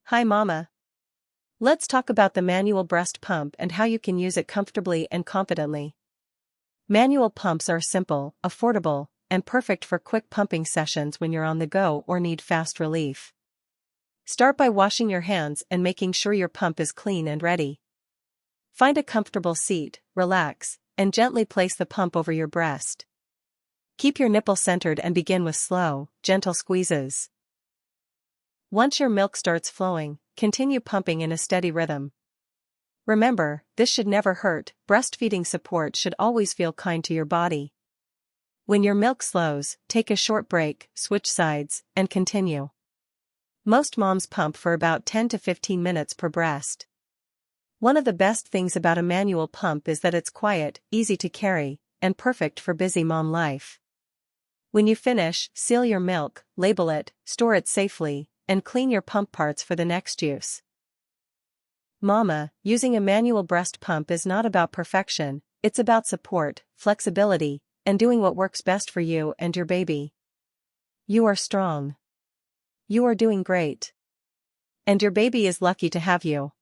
Hi mama. Let's talk about the manual breast pump and how you can use it comfortably and confidently. Manual pumps are simple, affordable, and perfect for quick pumping sessions when you're on the go or need fast relief. Start by washing your hands and making sure your pump is clean and ready. Find a comfortable seat, relax, and gently place the pump over your breast. Keep your nipple centered and begin with slow, gentle squeezes. Once your milk starts flowing, continue pumping in a steady rhythm. Remember, this should never hurt. Breastfeeding support should always feel kind to your body. When your milk slows, take a short break, switch sides, and continue. Most moms pump for about 10 to 15 minutes per breast. One of the best things about a manual pump is that it's quiet, easy to carry, and perfect for busy mom life. When you finish, seal your milk, label it, store it safely, and clean your pump parts for the next use. Mama, using a manual breast pump is not about perfection, it's about support, flexibility, and doing what works best for you and your baby. You are strong. You are doing great. And your baby is lucky to have you.